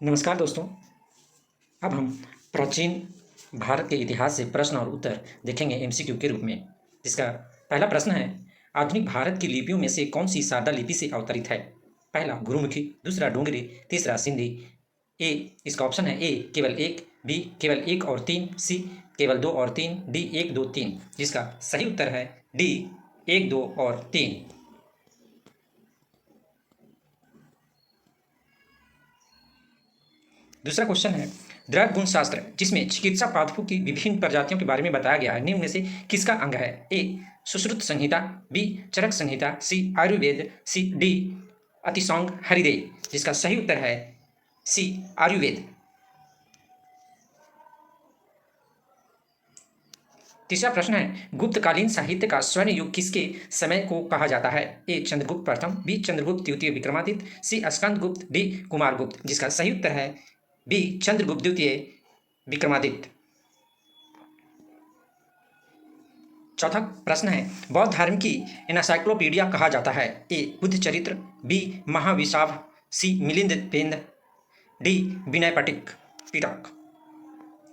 नमस्कार दोस्तों। अब हम प्राचीन भारत के इतिहास से प्रश्न और उत्तर देखेंगे एमसीक्यू के रूप में। जिसका पहला प्रश्न है, आधुनिक भारत की लिपियों में से कौन सी सारदा लिपि से अवतरित है? पहला गुरुमुखी, दूसरा डोंगरी, तीसरा सिंधी। ए इसका ऑप्शन है ए केवल एक, बी केवल एक और तीन, सी केवल दो और तीन, डी एक दो तीन। जिसका सही उत्तर है डी एक दो और तीन। दूसरा क्वेश्चन है, द्रव्य गुण शास्त्र जिसमें चिकित्सा पादपों की विभिन्न प्रजातियों के बारे में बताया गया है, निम्न में से किसका अंग है? ए सुश्रुत संहिता, बी चरक संहिता, सी आयुर्वेद, सी डी अतिसंग हरिदे। जिसका सही उत्तर है सी आयुर्वेद। तीसरा प्रश्न है, गुप्तकालीन साहित्य का स्वर्ण युग किसके समय को कहा जाता है? ए चंद्रगुप्त प्रथम, बी चंद्रगुप्त द्वितीय विक्रमादित्य, सी स्कंदगुप्त, डी कुमारगुप्त। जिसका सही उत्तर है बी चंद्रगुप्त द्वितीय विक्रमादित्य। चौथा प्रश्न है, बौद्ध धर्म की एनसाइक्लोपीडिया कहा जाता है? ए बुद्ध चरित्र, बी महाविशाव, सी मिलिंद पेंद, डी विनय पिटक।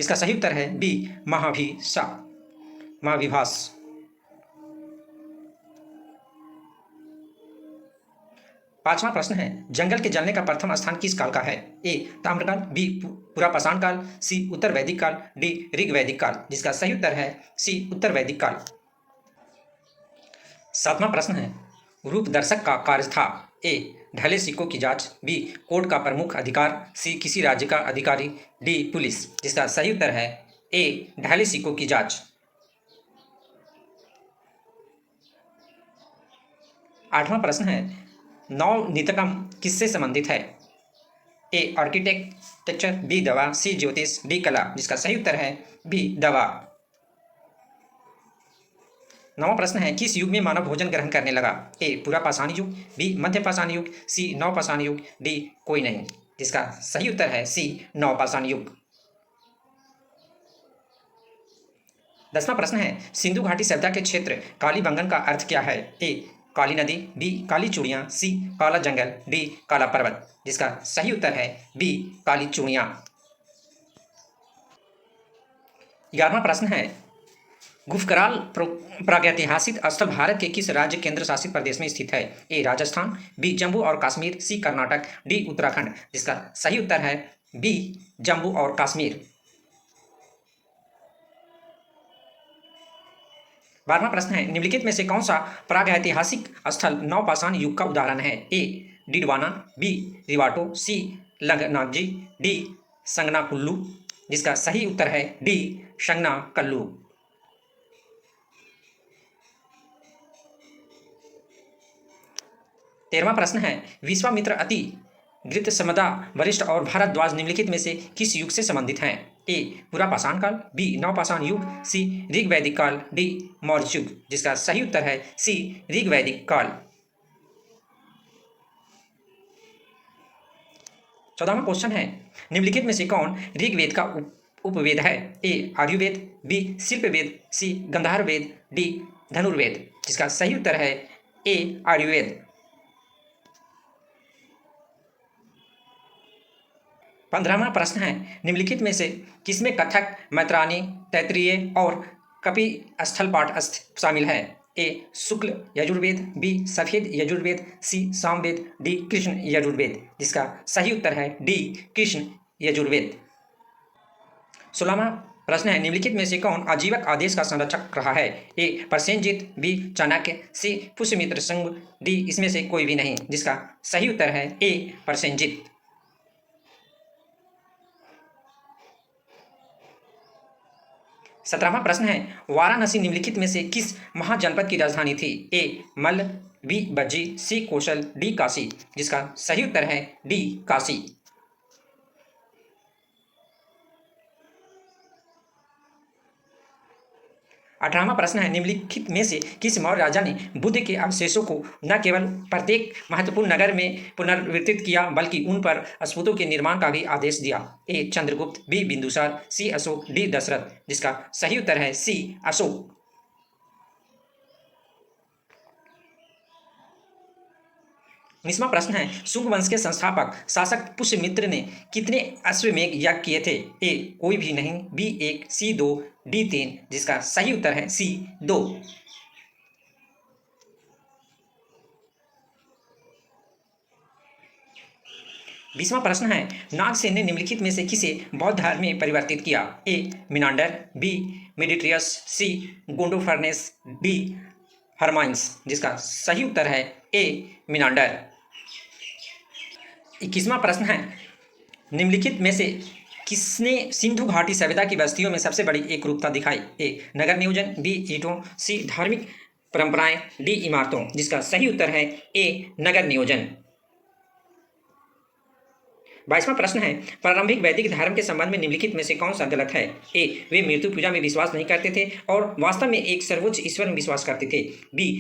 इसका सही उत्तर है बी महाविभास। पांचवा प्रश्न है, जंगल के जलने का प्रथम स्थान किस काल का है? ए ताम्रकाल, बी पुरापाषाण काल, सी उत्तर वैदिक काल, डी ऋग वैदिक काल। जिसका सही उत्तर है सी उत्तर वैदिक काल। सातवां प्रश्न है, रूप दर्शक का कार्य था? ए ढले सिक्कों की जांच, बी कोर्ट का प्रमुख अधिकार, सी किसी राज्य का अधिकारी, डी पुलिस। जिसका सही उत्तर है ए ढले सिक्कों की जांच। आठवां प्रश्न है, नवनीतकम किससे संबंधित है? ए आर्किटेक्चर, बी दवा, सी ज्योतिष, डी कला। जिसका सही उत्तर है बी दवा। नवा प्रश्न है, किस युग में मानव भोजन ग्रहण करने लगा? ए पुरापाषाण युग, बी मध्यपाषाण युग, सी नवपाषाण युग, डी कोई नहीं। जिसका सही उत्तर है सी नवपाषाण युग। दसवां प्रश्न है, सिंधु घाटी सभ्यता के क्षेत्र कालीबंगन का अर्थ क्या है? ए काली नदी, बी काली चूड़ियां, सी काला जंगल, डी काला पर्वत। जिसका सही उत्तर है बी काली चूड़ियां। 11वां प्रश्न है, गुफकराल प्रागैतिहासिक स्थल भारत के किस राज्य केंद्र शासित प्रदेश में स्थित है? ए राजस्थान, बी जम्मू और कश्मीर, सी कर्नाटक, डी उत्तराखंड। जिसका सही उत्तर है बी जम्मू और कश्मीर। 12वां प्रश्न है, निम्नलिखित में से कौन सा प्रागैतिहासिक स्थल नवपाषाण युग का उदाहरण है? ए डिडवाना, बी रिवाटो, सी लंगनाजी, डी संगनाकुल्लू। जिसका सही उत्तर है डी संगनाकल्लू। 13वां प्रश्न है, विश्वामित्र अति घृतसमदा वरिष्ठ और भारद्वाज निम्नलिखित में से किस युग से संबंधित हैं? ए पुरापाषाण काल, बी नवपाषाण युग, सी ऋग वैदिक काल, डी मौर्य युग। जिसका सही उत्तर है सी ऋग वैदिक काल। 14वां क्वेश्चन है, निम्नलिखित में से कौन ऋग्वेद का उपवेद है? ए आयुर्वेद, बी शिल्पवेद, सी गंधर्ववेद, डी धनुर्वेद। जिसका सही उत्तर है ए आयुर्वेद। 15वां प्रश्न है, निम्नलिखित में से किसमें कथक, मैत्रानी, तैत्तिरीय और कपि स्थल पाठ शामिल है? ए शुक्ल यजुर्वेद, बी सफेद यजुर्वेद, सी सामवेद, डी कृष्ण यजुर्वेद। जिसका सही उत्तर है डी कृष्ण यजुर्वेद। 16वां प्रश्न है, निम्नलिखित में से कौन आजीवक आदेश का संरक्षक रहा है? ए प्रसेनजीत, बी चाणक्य, सी पुष्यमित्र संघ, डी इसमें से कोई भी नहीं। जिसका सही उत्तर है ए प्रसेनजीत। 17वां प्रश्न है, वाराणसी निम्नलिखित में से किस महाजनपद की राजधानी थी? ए मल्ल, बी बज्जी, सी कौशल, डी काशी। जिसका सही उत्तर है डी काशी। 18वां प्रश्न है, निम्नलिखित में से किस मौर्य राजा ने बुद्ध के अवशेषों को न केवल प्रत्येक महत्वपूर्ण नगर में पुनर्वितरित किया बल्कि उन पर स्फूर्तों के निर्माण का भी आदेश दिया? ए चंद्रगुप्त, बी बिंदुसार, सी अशोक, डी दशरथ। जिसका सही उत्तर है सी अशोक। 19वां प्रश्न है, शुंग वंश के संस्थापक शासक पुष्यमित्र ने कितने अश्वमेध यज्ञ किए थे? ए कोई भी नहीं, बी 1, सी 2, डी 3, जिसका सही उत्तर है सी 2। 20वां प्रश्न है, नागसेन ने निम्नलिखित में से किसे बौद्ध धर्म में परिवर्तित किया? ए मिनांडर, बी मेडिट्रियस, सी गोंडोफर्नेस, डी हरमाइंस, जिसका सही उत्तर है ए मिनांडर। 21वां प्रश्न है, निम्नलिखित में से किसने सिंधु घाटी सभ्यता की बस्तियों में सबसे बड़ी एकरूपता दिखाई? ए नगर नियोजन, बी ईंटों, सी धार्मिक परंपराएं, डी इमारतों, जिसका सही उत्तर है ए नगर नियोजन। 22वां प्रश्न है, प्रारंभिक वैदिक धर्म के संबंध में निम्नलिखित में से कौन सा गलत है? ए वे मृत्यु पूजा में विश्वास नहीं करते थे और वास्तव में एक सर्वोच्च ईश्वर में विश्वास करते थे। बी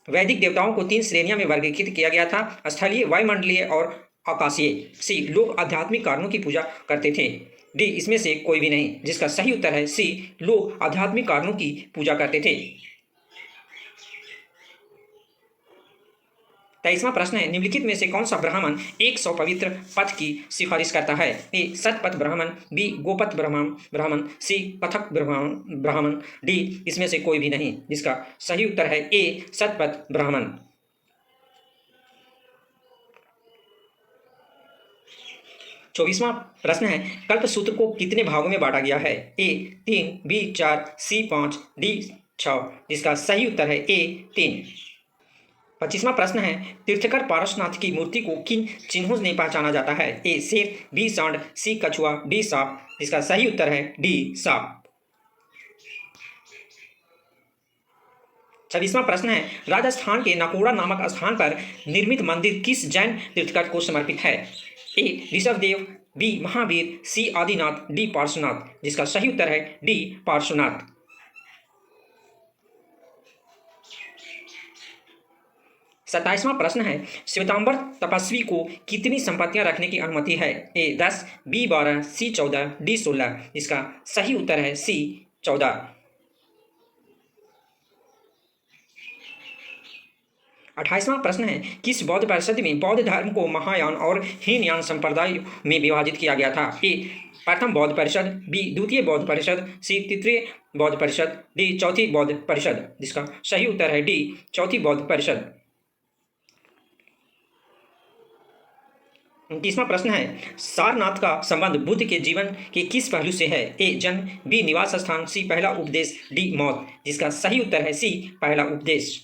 वैदिक देवताओं को 3 श्रेणियों में वर्गीकृत किया गया था, स्थलीय, वायुमंडलीय और आकाशीय। सी लोग आध्यात्मिक कारणों की पूजा करते थे। डी इसमें से कोई भी नहीं, जिसका सही उत्तर है सी लोग आध्यात्मिक कारणों की पूजा करते थे। 23वां प्रश्न है, निम्नलिखित में से कौन सा ब्राह्मण 100 पवित्र पथ की सिफारिश करता है? ए सतपथ ब्राह्मण, बी गोपथ ब्राह्मण, सी पथक ब्राह्मण, डी इसमें से कोई भी नहीं, जिसका सही उत्तर है ए सतपथ ब्राह्मण। 24वां प्रश्न है, कल्पसूत्र को कितने भागों में बांटा गया है? ए 3, बी 4, सी 5, डी 6, जिसका सही उत्तर है ए 3। 25वां प्रश्न है, तीर्थकर पारसनाथ की मूर्ति को किन चिन्हों ने पहचाना जाता है? ए शेर, बी सांड, सी कछुआ, डी सांप, जिसका सही उत्तर है डी सांप। 26वां प्रश्न है, राजस्थान के नाकोड़ा नामक स्थान पर निर्मित मंदिर किस जैन तीर्थकर को समर्पित है? ए ऋषभदेव, बी महावीर, सी आदिनाथ, डी पार्श्वनाथ, जिसका सही उत्तर है डी पार्श्वनाथ। 27वां प्रश्न है, श्वेतांबर तपस्वी को कितनी संपत्तियां रखने की अनुमति है? ए 10, बी 12, सी 14, डी 16, जिसका सही उत्तर है सी 14। 28वां प्रश्न है, किस बौद्ध परिषद में बौद्ध धर्म को महायान और हीनयान संप्रदाय में विभाजित किया गया था? ए प्रथम बौद्ध परिषद, बी द्वितीय बौद्ध परिषद, सी तृतीय बौद्ध परिषद, डी चौथी बौद्ध परिषद, जिसका सही उत्तर है डी चौथी बौद्ध परिषद। 29वां प्रश्न है, सारनाथ का संबंध बुद्ध के जीवन के किस पहलू से है? ए जन्म, बी निवास स्थान, सी पहला उपदेश, डी मौत, जिसका सही उत्तर है सी पहला उपदेश।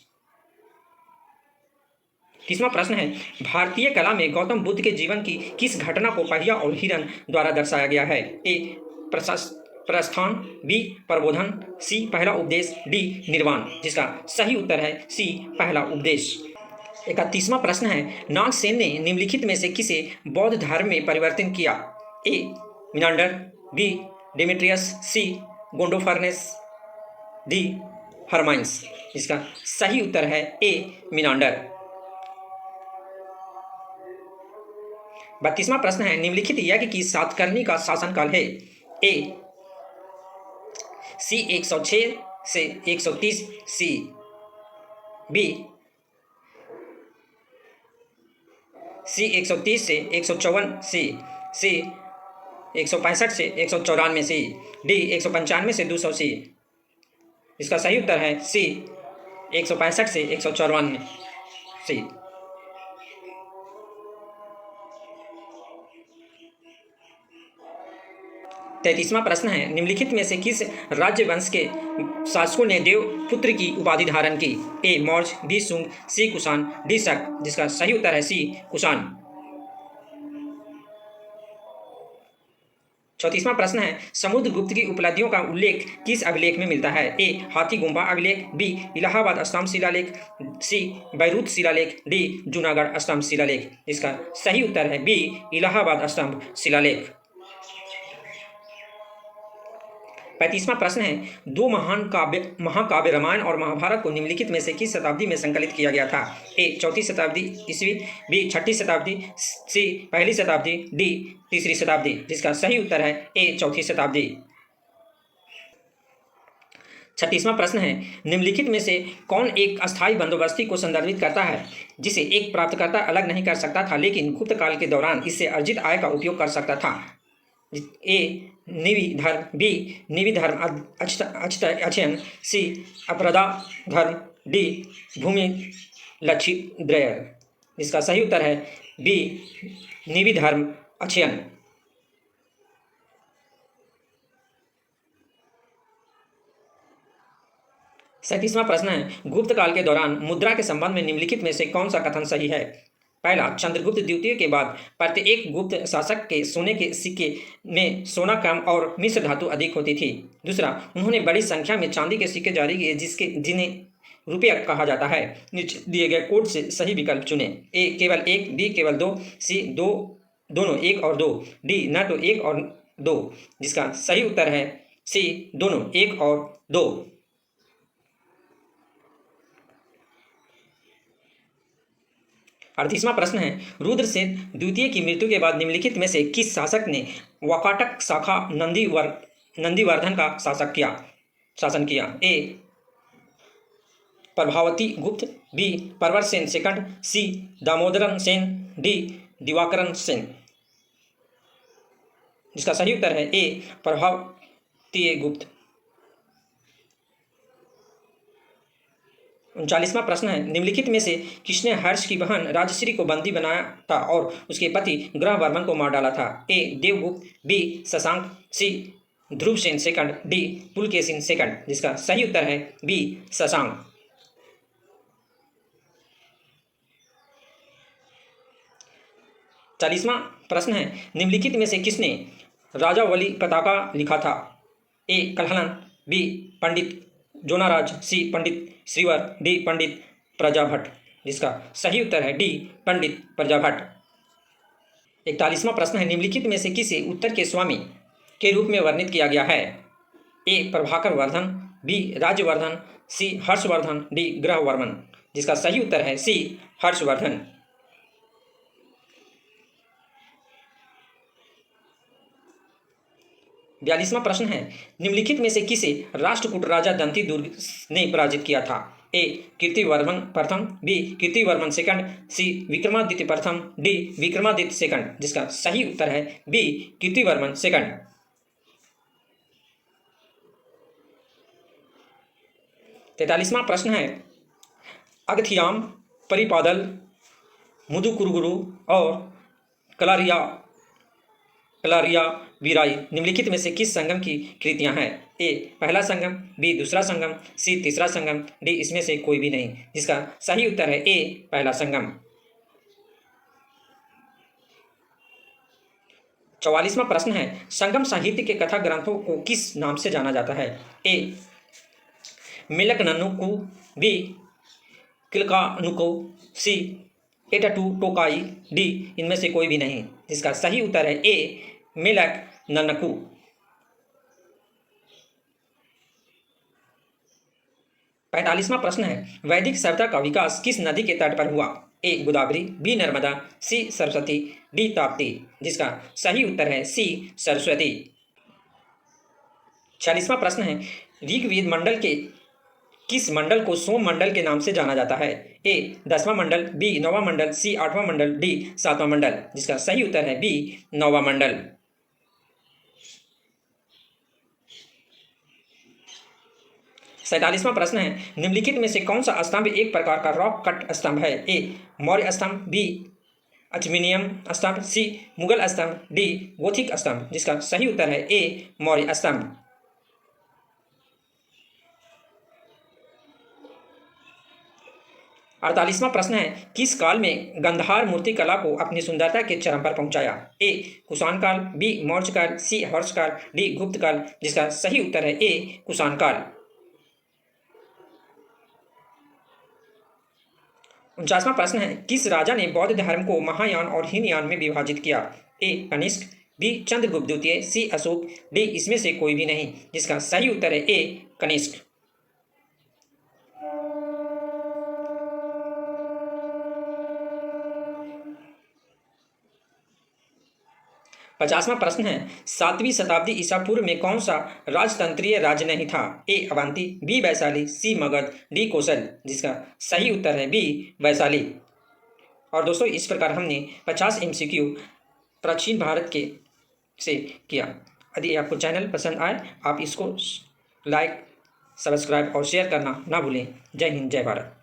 30वां प्रश्न है, भारतीय कला में गौतम बुद्ध के जीवन की किस घटना को पहिया और हिरण द्वारा दर्शाया गया है? ए प्रस्थान, बी प्रबोधन, सी पहला उपदेश, डी निर्वाण, जिसका सही उत्तर है सी पहला उपदेश। 31वां प्रश्न है, नागसेन ने निम्नलिखित में से किसे बौद्ध धर्म में परिवर्तन किया? ए मिनांडर, बी डेमेट्रियस, सी गोंडोफर्नेस, डी हरमाइंस, इसका सही उत्तर है ए मिनांडर। 32वां प्रश्न है, निम्नलिखित यज्ञ की सातकर्णी का शासनकाल है? ए सी 106 से 130, सी बी सी 130 से 154, सी 165 से 194, सी डी 195 से 200, सी इसका सही उत्तर है सी 165 से 194, सी। 33वां प्रश्न है, निम्नलिखित में से किस राज्यवंश के शासकों ने देवपुत्र की उपाधि धारण की? ए मौर्य, बी शुंग, सी कुषाण, डी शक, जिसका सही उत्तर है सी कुषाण। 34वां प्रश्न है, समुद्रगुप्त की उपलब्धियों का उल्लेख किस अभिलेख में मिलता है? ए हाथी गुम्बा अभिलेख, बी इलाहाबाद स्तंभ शिलालेख, सी बैरूत शिलालेख, डी जूनागढ़ स्तंभ शिलालेख, इसका सही उत्तर है बी इलाहाबाद स्तंभ शिलालेख। 35वां प्रश्न है, दो महाकाव्य रामायण और महाभारत को निम्नलिखित में से किस शताब्दी में संकलित किया गया था? ए चौथी शताब्दी ईस्वी, बी छठी शताब्दी, सी पहली शताब्दी, डी तीसरी शताब्दी, जिसका सही उत्तर है ए चौथी शताब्दी। 36वां प्रश्न है, निम्नलिखित में से कौन एक अस्थायी बंदोबस्ती को संदर्भित करता है जिसे एक प्राप्तकर्ता अलग नहीं कर सकता था लेकिन गुप्त काल के दौरान इससे अर्जित आय का उपयोग कर सकता था? ए निवि धर्म, बी निवि धर्म अक्षयन, सी अपरदा धर्म, डी भूमि लक्षित द्रय। इसका सही उत्तर है बी निवि धर्म अक्षयन। 37वां प्रश्न है, गुप्त काल के दौरान मुद्रा के संबंध में निम्नलिखित में से कौन सा कथन सही है? पहला, चंद्रगुप्त द्वितीय के बाद प्रत्येक गुप्त शासक के सोने के सिक्के में सोना कम और मिश्र धातु अधिक होती थी। दूसरा, उन्होंने बड़ी संख्या में चांदी के सिक्के जारी किए जिन्हें रुपया कहा जाता है। नीचे दिए गए कोड से सही विकल्प चुने। ए केवल एक, बी केवल दो, सी दोनों एक और दो, डी न तो एक और दो। जिसका सही उत्तर है सी दोनों एक और दो। 38वां प्रश्न है, रुद्रसेन द्वितीय की मृत्यु के बाद निम्नलिखित में से किस शासक ने वाकाटक शाखा नंदीवर्धन का शासन किया? ए प्रभावती गुप्त, बी परवर सेन सेकंड, सी दामोदरन सेन, डी दिवाकरन सेन। जिसका सही उत्तर है ए प्रभावती गुप्त। 39वां प्रश्न है, निम्नलिखित में से किसने हर्ष की बहन राजश्री को बंदी बनाया था और उसके पति ग्रहवर्मन को मार डाला था? A Devagupta, B Shashank, C Dhruvasena second, D Pulakeshin second. जिसका सही उत्तर है बी शशांक। 40वां प्रश्न है, निम्नलिखित में से किसने राजावली पताका लिखा था? ए कल्हण, बी पंडित जोनाराज, सी पंडित श्रीवर, डी पंडित प्रजाभट्ट। जिसका सही उत्तर है डी पंडित प्रजाभट्ट। 41वां प्रश्न है, निम्नलिखित में से किसे उत्तर के स्वामी के रूप में वर्णित किया गया है? ए प्रभाकर वर्धन, बी राज्यवर्धन, सी हर्षवर्धन, डी ग्रहवर्मन। जिसका सही उत्तर है सी हर्षवर्धन। 42वां प्रश्न है, निम्नलिखित में से किसे राष्ट्रकूट राजा दंती दुर्ग ने पराजित किया था? ए कीर्तिवर्मन प्रथम, बी कीर्तिवर्मन सेकंड, सी विक्रमादित्य प्रथम, डी विक्रमादित्य सेकंड। जिसका सही उत्तर है बी कीर्तिवर्मन सेकंड। 43वां प्रश्न है, अगथियाम, परिपादल, मुदुकुरुगुरु और कलारिया वीराई निम्नलिखित में से किस संगम की कृतियां हैं? ए पहला संगम, बी दूसरा संगम, सी तीसरा संगम, डी इसमें से कोई भी नहीं। जिसका सही उत्तर है ए पहला संगम। 44वां प्रश्न है, संगम साहित्य के कथा ग्रंथों को किस नाम से जाना जाता है? ए मिलकनन्नुकु, बी किलकानुको, सी एटटू टोकाई, डी इनमें से कोई भी नहीं। जिसका सही उत्तर है ए मेलक नन्नकू। 45वां प्रश्न है, वैदिक सभ्यता का विकास किस नदी के तट पर हुआ? ए गोदावरी, बी नर्मदा, सी सरस्वती, डी ताप्ती। जिसका सही उत्तर है सी सरस्वती। 46वां प्रश्न है, ऋग्वेद मंडल के किस मंडल को सोम मंडल के नाम से जाना जाता है? ए 10वां मंडल, बी 9वां मंडल, सी 8वां मंडल, डी 7वां मंडल। जिसका सही उत्तर है बी 9वां मंडल। 47वां प्रश्न है, निम्नलिखित में से कौन सा स्तंभ एक प्रकार का रॉक कट स्तंभ है? ए मौर्य स्तंभ, बी अचमिनियम स्तंभ, सी मुगल स्तंभ, डी गोथिक स्तंभ। जिसका सही उत्तर है ए मौर्य स्तंभ। 48वां प्रश्न है, किस काल में गंधार मूर्ति कला को अपनी सुंदरता के चरम पर पहुंचाया? ए कुषाण काल, बी मौर्य काल, सी हर्ष काल, डी गुप्त काल। जिसका सही उत्तर है ए कुषाण काल। 49वां प्रश्न है, किस राजा ने बौद्ध धर्म को महायान और हीनयान में विभाजित किया? ए कनिष्क, बी चंद्रगुप्त द्वितीय, सी अशोक, डी इसमें से कोई भी नहीं। जिसका सही उत्तर है ए कनिष्क। 50वां प्रश्न है, 7वीं शताब्दी ईसा पूर्व में कौन सा राजतंत्रीय राज्य नहीं था? ए अवंती, बी वैशाली, सी मगध, डी कौशल। जिसका सही उत्तर है बी वैशाली। और दोस्तों इस प्रकार हमने 50 MCQ प्राचीन भारत के से किया। यदि आपको चैनल पसंद आए आप इसको लाइक, सब्सक्राइब और शेयर करना ना भूलें। जय हिंद, जय भारत।